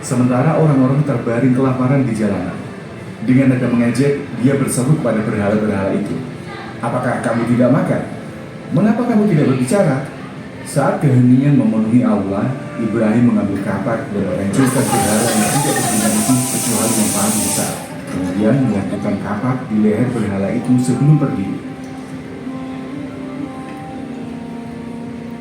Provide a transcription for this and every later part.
sementara orang-orang terbaring kelaparan di jalanan. Dengan nada mengejek, dia berseru kepada berhala-berhala itu, "Apakah kamu tidak makan? Mengapa kamu tidak berbicara?" Saat keheningan memenuhi aula, Ibrahim mengambil kapak dan menghancurkan berhala yang tidak berguna itu kecuali yang paling besar. Kemudian menyatukan kapak di leher berhala itu sebelum pergi.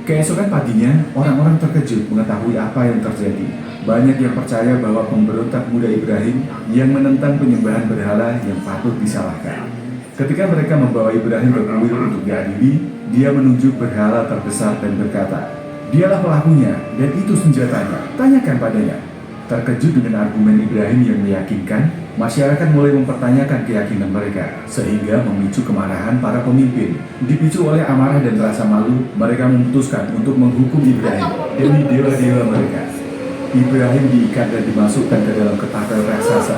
Keesokan paginya, orang-orang terkejut mengetahui apa yang terjadi. Banyak yang percaya bahwa pemberontak muda Ibrahim yang menentang penyembahan berhala yang patut disalahkan. Ketika mereka membawa Ibrahim ke kuil untuk diadili, dia menunjuk berhala terbesar dan berkata, "Dialah pelakunya dan itu senjatanya, tanyakan padanya." Terkejut dengan argumen Ibrahim yang meyakinkan, masyarakat mulai mempertanyakan keyakinan mereka, sehingga memicu kemarahan para pemimpin. Dipicu oleh amarah dan rasa malu, mereka memutuskan untuk menghukum Ibrahim demi dewa-dewa mereka. Ibrahim diikat dan dimasukkan ke dalam ketapel raksasa.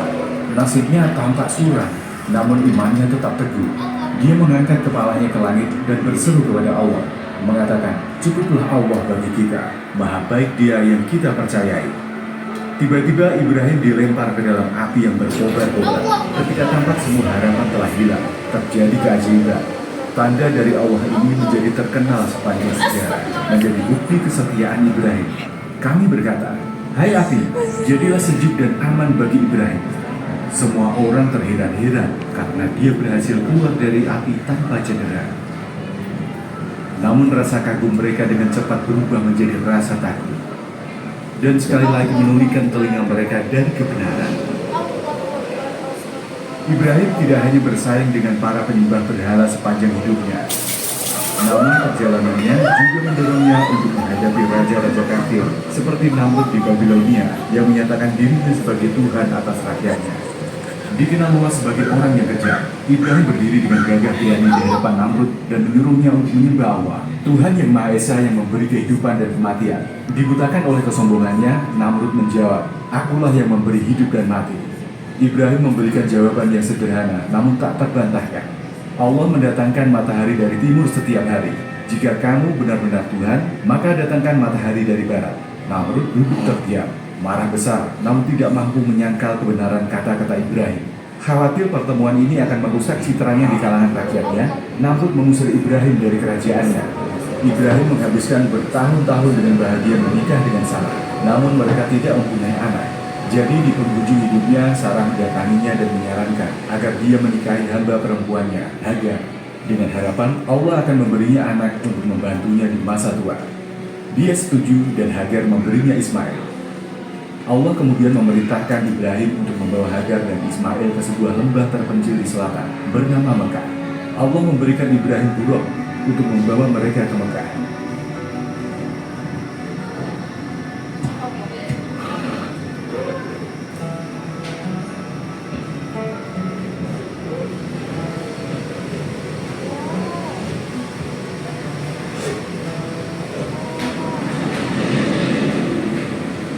Nasibnya tampak suram, namun imannya tetap teguh. Dia mengangkat kepalanya ke langit dan berseru kepada Allah, mengatakan, "Cukuplah Allah bagi kita, maha baik Dia yang kita percayai." Tiba-tiba Ibrahim dilempar ke dalam api yang berkobar-kobar. Ketika tampak semua harapan telah hilang, terjadi keajaiban. Tanda dari Allah ini menjadi terkenal sepanjang sejarah, menjadi bukti kesetiaan Ibrahim. Kami berkata, "Hai api, jadilah sejuk dan aman bagi Ibrahim." Semua orang terheran-heran karena dia berhasil keluar dari api tanpa cedera. Namun rasa kagum mereka dengan cepat berubah menjadi rasa takut. Dan sekali lagi menulihkan telinga mereka dari kebenaran. Ibrahim tidak hanya bersaing dengan para penyembah berhala sepanjang hidupnya, namun perjalanannya juga mendorongnya untuk menghadapi raja-raja kafir seperti Namrud di Babilonia yang menyatakan dirinya sebagai Tuhan atas rakyatnya. Dikenal luas sebagai orang yang kejam, Ibrahim berdiri dengan gagah berani di hadapan Namrud dan menyuruhnya untuk menyembah Allah, Tuhan yang Maha Esa yang memberi kehidupan dan kematian. Dibutakan oleh kesombongannya, Namrud menjawab, "Akulah yang memberi hidup dan mati." Ibrahim memberikan jawaban yang sederhana, namun tak terbantahkan. Allah mendatangkan matahari dari timur setiap hari. Jika kamu benar-benar Tuhan, maka datangkan matahari dari barat. Namrud duduk terdiam, marah besar, namun tidak mampu menyangkal kebenaran kata-kata Ibrahim. Khawatir pertemuan ini akan merusak citranya di kalangan rakyatnya, Namrud mengusir Ibrahim dari kerajaannya. Ibrahim menghabiskan bertahun-tahun dengan bahagia menikah dengan Sarah, namun mereka tidak mempunyai anak. Jadi di penghujung hidupnya, Sarah mendatanginya dan menyarankan agar dia menikahi hamba perempuannya, Hagar, dengan harapan Allah akan memberinya anak untuk membantunya di masa tua. Dia setuju dan Hagar memberinya Ismail. Allah kemudian memerintahkan Ibrahim untuk membawa Hagar dan Ismail ke sebuah lembah terpencil di selatan, bernama Mekah. Allah memberikan Ibrahim buruk untuk membawa mereka ke Mekah.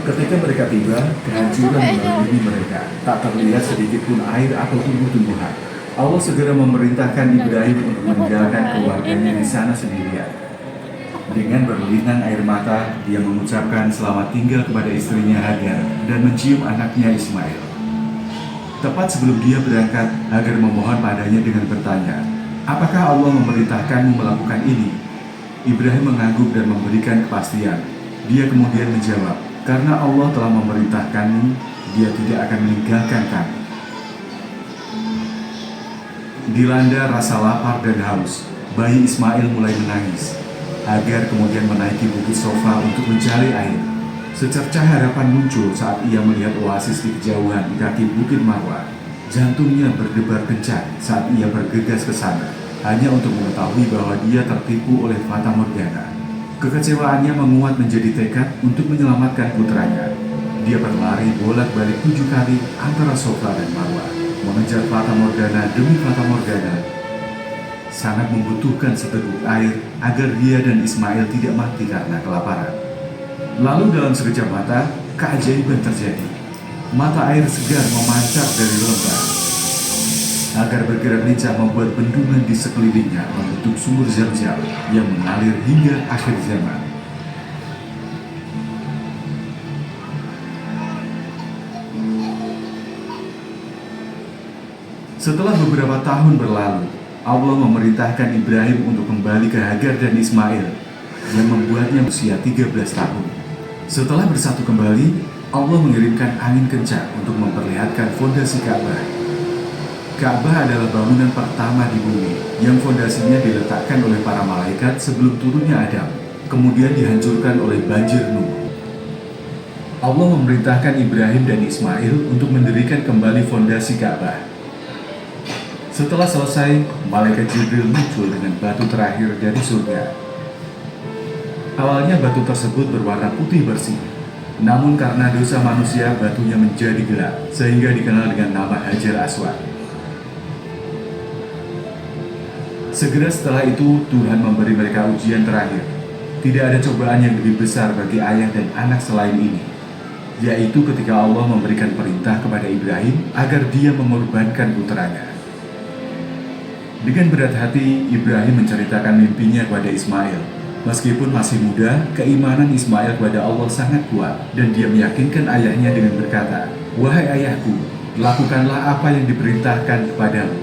Ketika mereka tiba, kehancuran mengelilingi mereka. Tak terlihat sedikit pun air atau tumbuh-tumbuhan. Allah segera memerintahkan Ibrahim untuk meninggalkan keluarganya di sana sendirian. Dengan berlinang air mata, dia mengucapkan selamat tinggal kepada istrinya Hagar dan mencium anaknya Ismail. Tepat sebelum dia berangkat, Hagar memohon padanya dengan bertanya, "Apakah Allah memerintahkanmu melakukan ini?" Ibrahim mengangguk dan memberikan kepastian. Dia kemudian menjawab, "Karena Allah telah memerintahkanmu, Dia tidak akan meninggalkan kamu." Dilanda rasa lapar dan haus, bayi Ismail mulai menangis. Hagar kemudian menaiki bukit sofa untuk mencari air. Secercah harapan muncul saat ia melihat oasis di kejauhan di kaki Bukit Marwah. Jantungnya berdebar kencang saat ia bergegas ke sana, hanya untuk mengetahui bahwa dia tertipu oleh fata morgana. Kekecewaannya menguat menjadi tekad untuk menyelamatkan putranya. Dia berlari bolak-balik 7 kali antara Sofa dan Marwah, mengejar fata morgana demi fata morgana. Sangat membutuhkan seteguk air agar dia dan Ismail tidak mati karena kelaparan. Lalu dalam sekejap mata, keajaiban terjadi. Mata air segar memancar dari lembah. Hagar bergerak lincah membuat bendungan di sekelilingnya membentuk sumur Zam-Zam yang mengalir hingga akhir zaman. Setelah beberapa tahun berlalu, Allah memerintahkan Ibrahim untuk kembali ke Hagar dan Ismail yang membuatnya usia 13 tahun. Setelah bersatu kembali, Allah mengirimkan angin kencang untuk memperlihatkan fondasi Ka'bah. Ka'bah adalah bangunan pertama di bumi yang fondasinya diletakkan oleh para malaikat sebelum turunnya Adam, kemudian dihancurkan oleh banjir Nuh. Allah memerintahkan Ibrahim dan Ismail untuk mendirikan kembali fondasi Ka'bah. Setelah selesai, malaikat Jibril muncul dengan batu terakhir dari surga. Awalnya batu tersebut berwarna putih bersih, namun karena dosa manusia batunya menjadi gelap, sehingga dikenal dengan nama Hajar Aswad. Segera setelah itu, Tuhan memberi mereka ujian terakhir. Tidak ada cobaan yang lebih besar bagi ayah dan anak selain ini, yaitu ketika Allah memberikan perintah kepada Ibrahim agar dia mengorbankan putranya. Dengan berat hati, Ibrahim menceritakan mimpinya kepada Ismail. Meskipun masih muda, keimanan Ismail kepada Allah sangat kuat, dan dia meyakinkan ayahnya dengan berkata, "Wahai ayahku, lakukanlah apa yang diperintahkan kepadamu."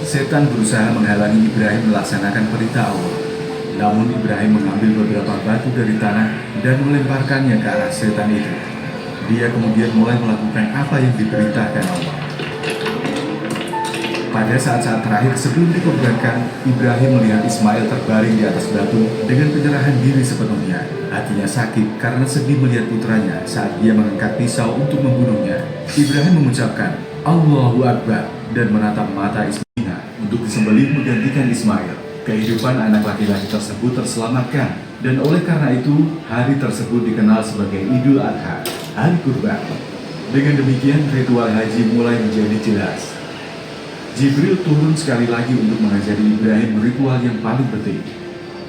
Setan berusaha menghalangi Ibrahim melaksanakan perintah Allah. Namun Ibrahim mengambil beberapa batu dari tanah dan melemparkannya ke arah setan itu. Dia kemudian mulai melakukan apa yang diperintahkan Allah. Pada saat-saat terakhir sebelum dikorbankan, Ibrahim melihat Ismail terbaring di atas batu dengan penyerahan diri sepenuhnya. Hatinya sakit karena sedih melihat putranya saat dia mengangkat pisau untuk membunuhnya. Ibrahim mengucapkan, "Allahu Akbar," dan menatap mata Ismail untuk disembelih menggantikan Ismail. Kehidupan anak laki-laki tersebut terselamatkan, dan oleh karena itu, hari tersebut dikenal sebagai Idul Adha, hari kurban. Dengan demikian, ritual haji mulai menjadi jelas. Jibril turun sekali lagi untuk mengajari Ibrahim ritual yang paling penting.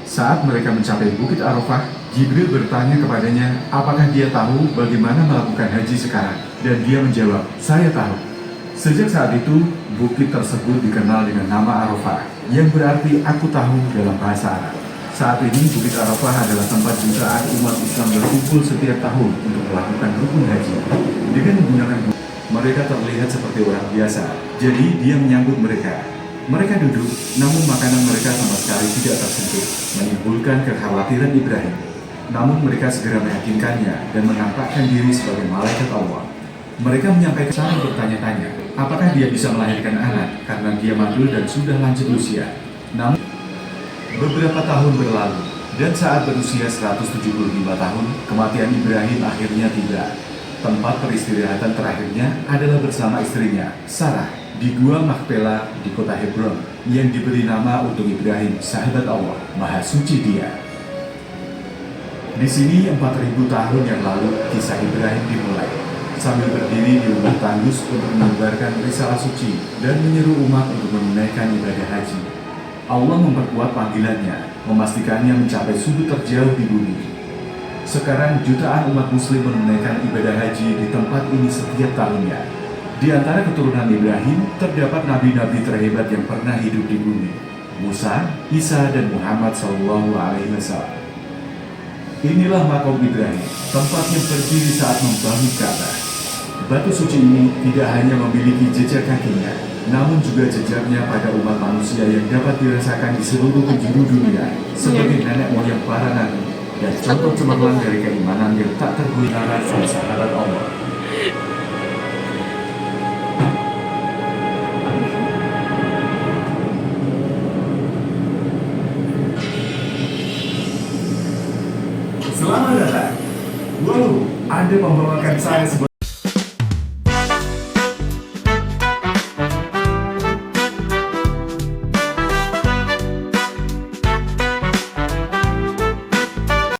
Saat mereka mencapai Bukit Arafah, Jibril bertanya kepadanya apakah dia tahu bagaimana melakukan haji sekarang, dan dia menjawab, "Saya tahu." Sejak saat itu, bukit tersebut dikenal dengan nama Arafah, yang berarti aku tahu dalam bahasa Arab. Saat ini, Bukit Arafah adalah tempat jutaan umat Islam berkumpul setiap tahun untuk melakukan rukun haji. Dengan menggunakan bukit, mereka terlihat seperti orang biasa, jadi dia menyambut mereka. Mereka duduk, namun makanan mereka sama sekali tidak tersentuh, menimbulkan kekhawatiran Ibrahim. Namun mereka segera meyakinkannya dan menampakkan diri sebagai malaikat Allah. Mereka menyampaikan cara bertanya-tanya, apakah dia bisa melahirkan anak karena dia mandul dan sudah lanjut usia. Namun, beberapa tahun berlalu, dan saat berusia 175 tahun, kematian Ibrahim akhirnya tiba. Tempat peristirahatan terakhirnya adalah bersama istrinya, Sarah, di Gua Makpela di kota Hebron, yang diberi nama untuk Ibrahim, sahabat Allah, Maha Suci Dia. Di sini 4.000 tahun yang lalu, kisah Ibrahim dimulai. Sambil berdiri di rumah tandus untuk menyebarkan risalah suci dan menyeru umat untuk menunaikan ibadah haji. Allah memperkuat panggilannya, memastikannya mencapai sudut terjauh di bumi. Sekarang jutaan umat muslim menunaikan ibadah haji di tempat ini setiap tahunnya. Di antara keturunan Ibrahim, terdapat nabi-nabi terhebat yang pernah hidup di bumi. Musa, Isa, dan Muhammad SAW. Inilah makom Ibrahim, tempat yang berdiri saat membangun Ka'bah. Batu suci ini tidak hanya memiliki jejak kakinya, namun juga jejaknya pada umat manusia yang dapat dirasakan di seluruh penjuru dunia sebagai nenek moyang para nabi dan contoh cemerlang dari keimanan yang tak tergoyahkan oleh sahabat Allah. Selamat datang. Wow, Anda membawakan saya sebagai